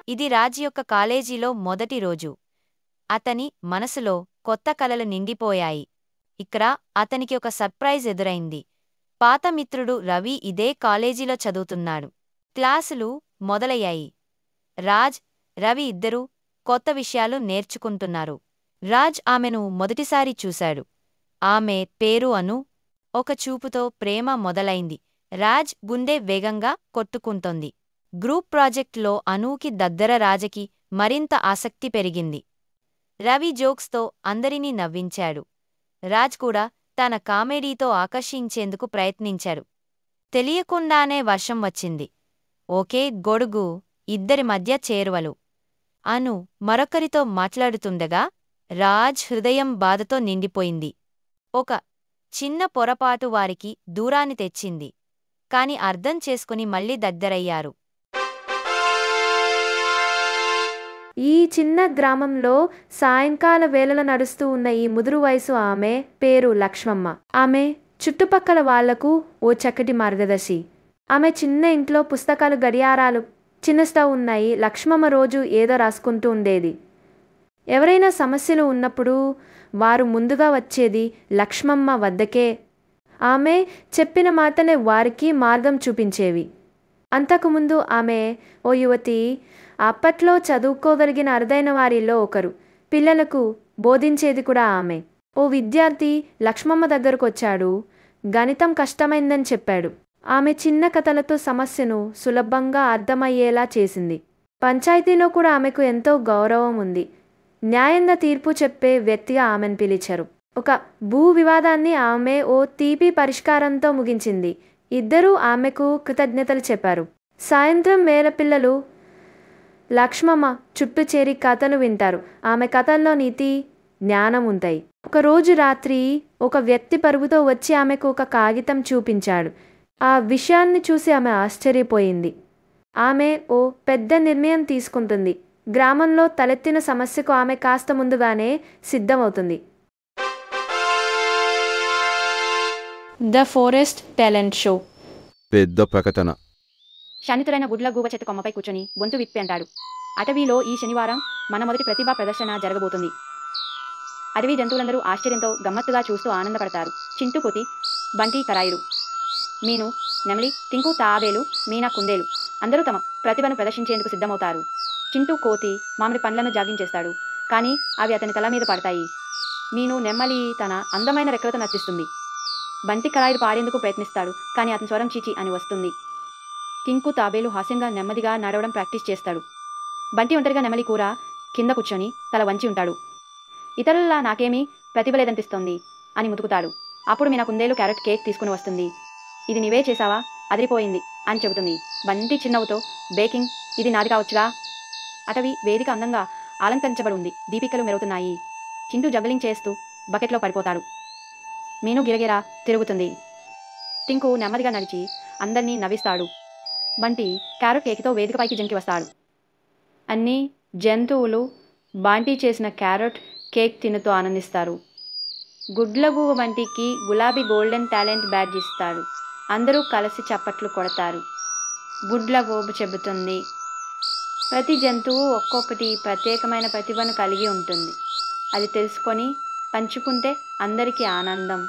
ఇది రాజ్ యొక్క కాలేజీలో మొదటి రోజు. అతని మనసులో కొత్త కలలు నిండిపోయాయి. ఇక్కడ అతనికి ఒక సర్ప్రైజ్ ఎదురైంది. పాత మిత్రుడు రవి ఇదే కాలేజీలో చదువుతున్నాడు. క్లాసులు మొదలయ్యాయి. రాజ్, రవి ఇద్దరూ కొత్త విషయాలు నేర్చుకుంటున్నారు. రాజ్ ఆమెను మొదటిసారి చూశాడు. ఆమె పేరు అను. ఒక చూపుతో ప్రేమ మొదలైంది. రాజ్ గుండె వేగంగా కొట్టుకుంటోంది. గ్రూప్ ప్రాజెక్ట్లో అనూకి దగ్గర రాజకి మరింత ఆసక్తి పెరిగింది. రవి జోక్స్తో అందరినీ నవ్వించాడు. రాజ్ కూడా తన కామెడీతో ఆకర్షించేందుకు ప్రయత్నించాడు. తెలియకుండానే వర్షం వచ్చింది. ఒకే గొడుగు, ఇద్దరి మధ్య చేరువలు. అను మరొకరితో మాట్లాడుతుండగా రాజ్ హృదయం బాధతో నిండిపోయింది. ఒక చిన్న పొరపాటు వారికి దూరాన్ని తెచ్చింది. కాని అర్థం చేసుకుని మళ్లీ దగ్గరయ్యారు. ఈ చిన్న గ్రామంలో సాయంకాల వేళల నడుస్తూ ఉన్న ఈ ముదురు వయసు ఆమె పేరు లక్ష్మమ్మ. ఆమె చుట్టుపక్కల వాళ్లకు ఓ చక్కటి మార్గదర్శి. ఆమె చిన్న ఇంట్లో పుస్తకాలు, గడియారాలు, చిన్న స్టవ్ ఉన్నాయి. లక్ష్మమ్మ రోజు ఏదో రాసుకుంటూ ఉండేది. ఎవరైనా సమస్యలు ఉన్నప్పుడు వారు ముందుగా వచ్చేది లక్ష్మమ్మ వద్దకే. ఆమె చెప్పిన మాటనే వారికి మార్గం చూపించేవి. అంతకుముందు ఆమె ఓ యువతి. అప్పట్లో చదువుకోగలిగిన అరుదైన వారిలో ఒకరు. పిల్లలకు బోధించేది కూడా ఆమె. ఓ విద్యార్థి లక్ష్మమ్మ దగ్గరకొచ్చాడు. గణితం కష్టమైందని చెప్పాడు. ఆమె చిన్న కథలతో సమస్యను సులభంగా అర్థమయ్యేలా చేసింది. పంచాయతీలో కూడా ఆమెకు ఎంతో గౌరవం ఉంది. న్యాయంగా తీర్పు చెప్పే వ్యక్తిగా ఆమెను పిలిచారు. ఒక భూ వివాదాన్ని ఆమె ఓ తీపి పరిష్కారంతో ముగించింది. ఇద్దరూ ఆమెకు కృతజ్ఞతలు చెప్పారు. సాయంత్రం వేళ పిల్లలు లక్ష్మమ్మ చుట్టూ చేరి కథలు వింటారు. ఆమె కథల్లో నీతి, జ్ఞానం ఉంటాయి. ఒకరోజు రాత్రి ఒక వ్యక్తి పరుగుతో వచ్చి ఆమెకు ఒక కాగితం చూపించాడు. ఆ విషయాన్ని చూసి ఆమె ఆశ్చర్యపోయింది. ఆమె ఓ పెద్ద నిర్ణయం తీసుకుంటుంది. గ్రామంలో తలెత్తిన సమస్యకు ఆమె కాస్త ముందుగానే సిద్ధమవుతుంది. The forest talent show. పెద్ద ప్రకటన. శనితులైన గుడ్ల గూబ చెట్టు కొమ్మపై కూర్చొని గొంతు విప్పి అంటాడు. అటవీలో ఈ శనివారం మన మొదటి ప్రతిభా ప్రదర్శన జరగబోతుంది. అడవి జంతువులందరూ ఆశ్చర్యంతో గమ్మత్తుగా చూస్తూ ఆనందపడతారు. చింటూ, కోతి, బంటి, కరాయిలు, మీను, నెమలి, టింకు, తాబేలు, మీనా, కుందేలు అందరూ తమ ప్రతిభను ప్రదర్శించేందుకు సిద్ధమవుతారు. చింటూ, కోతి మామిడి పండ్లను జాగించేస్తాడు. కానీ అవి అతని తల మీద పడతాయి. మీను, నెమ్మలి తన అందమైన రెక్కలతో నర్తిస్తుంది. బంటి, కరాయిలు పాడేందుకు ప్రయత్నిస్తాడు. కానీ అతని స్వరం చీచి అని వస్తుంది. టింకు, తాబేలు హాస్యంగా నెమ్మదిగా నడవడం ప్రాక్టీస్ చేస్తాడు. బంటి ఒంటరిగా నెమలి కూర కింద కూర్చొని తల వంచి ఉంటాడు. ఇతరులలా నాకేమీ ప్రతిభ లేదనిపిస్తోంది అని ముతుకుతాడు. అప్పుడు మీనా కుందేలు క్యారెట్ కేక్ తీసుకుని వస్తుంది. ఇది నీవే చేశావా, అదిరిపోయింది అని చెబుతుంది. బంటి చిరునవ్వుతో బేకింగ్ ఇది నాది కావచ్చుగా. అటవీ వేదిక అందంగా అలంకరించబడి ఉంది. దీపికలు మెరుగుతున్నాయి. చింటూ జగ్లింగ్ చేస్తూ బకెట్లో పడిపోతాడు. మీను గిరగిరా తిరుగుతుంది. టింకు నెమ్మదిగా నడిచి అందరినీ నవ్విస్తాడు. బంటి క్యారెట్ కేక్తో వేదికపైకి జంకి వస్తాడు. అన్ని జంతువులు బంటి చేసిన క్యారెట్ కేక్ తినుతూ ఆనందిస్తారు. గుడ్లగూబ బంటికి గులాబీ గోల్డెన్ టాలెంట్ బ్యాడ్జ్ ఇస్తాడు. అందరూ కలిసి చప్పట్లు కొడతారు. గుడ్లగూబ చెబుతుంది, ప్రతి జంతువు ఒక్కొక్కటి ప్రత్యేకమైన ప్రతిభను కలిగి ఉంటుంది. అది తెలుసుకొని పంచుకుంటే అందరికీ ఆనందం.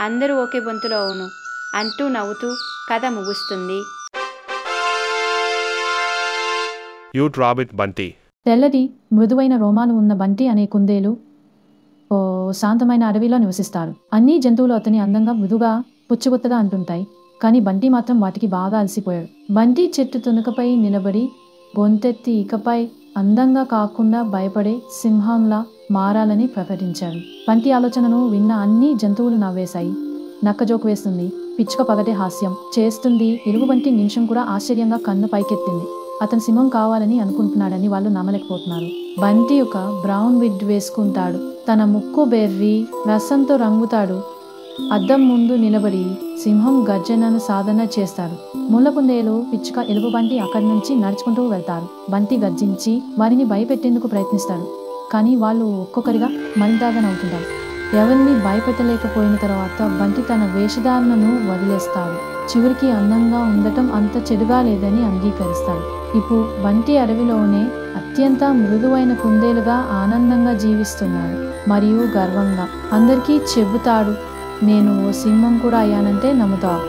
అందరూ ఒకే గొంతులో అవును అంటూ నవ్వుతూ కథ ముగుస్తుంది. Cute rabbit Bunty. తెల్లటి మృదువైన రోమాలు ఉన్న బంటి అనే కుందేలు ఓ శాంతమైన అడవిలో నివసిస్తారు. అన్ని జంతువులు అతని అందంగా మృదుగా పుచ్చుగుత్తగా అంటుంటాయి. కానీ బంటి మాత్రం వాటికి బాగా అలసిపోయాడు. బంటి చెట్టు తునకపై నిలబడి గొంతెత్తి ఇకపై అందంగా కాకుండా భయపడే సింహంలా మారాలని ప్రకటించాడు. బంటి ఆలోచనను విన్న అన్ని జంతువులు నవ్వేశాయి. నక్క జోకు వేస్తుంది. పిచ్చుక పగటే హాస్యం చేస్తుంది. ఎలుగుబంటి నిమిషం కూడా ఆశ్చర్యంగా కన్ను పైకెత్తింది. అతను సింహం కావాలని అనుకుంటున్నాడని వాళ్ళు నమ్మలేకపోతున్నారు. బంటి ఒక బ్రౌన్ విగ్ వేసుకుంటాడు. తన ముక్కు బెర్రీ రసంతో రంగుతాడు. అద్దం ముందు నిలబడి సింహం గర్జనను సాధన చేస్తాడు. ముళ్ళకుందేలు, పిచ్చుక, ఎలుగుబంటి అక్కడి నుంచి నడుచుకుంటూ వెళ్తారు. బంటి గర్జించి వారిని భయపెట్టేందుకు ప్రయత్నిస్తాడు. కానీ వాళ్ళు ఒక్కొక్కరిగా మరింతగా నవ్వుతుంటారు. ఎవరిని భయపెట్టలేకపోయిన తర్వాత బంటి తన వేషధారణను వదిలేస్తాడు. చివరికి అందంగా ఉండటం అంత చెడుగా లేదని అంగీకరిస్తాడు. ఇప్పుడు బంటి అడవిలోనే అత్యంత మృదువైన కుందేలుగా ఆనందంగా జీవిస్తున్నాడు మరియు గర్వంగా అందరికీ చెబుతాడు, నేను ఓ సింహం కూడా అయ్యానంటే నమ్ముతావు.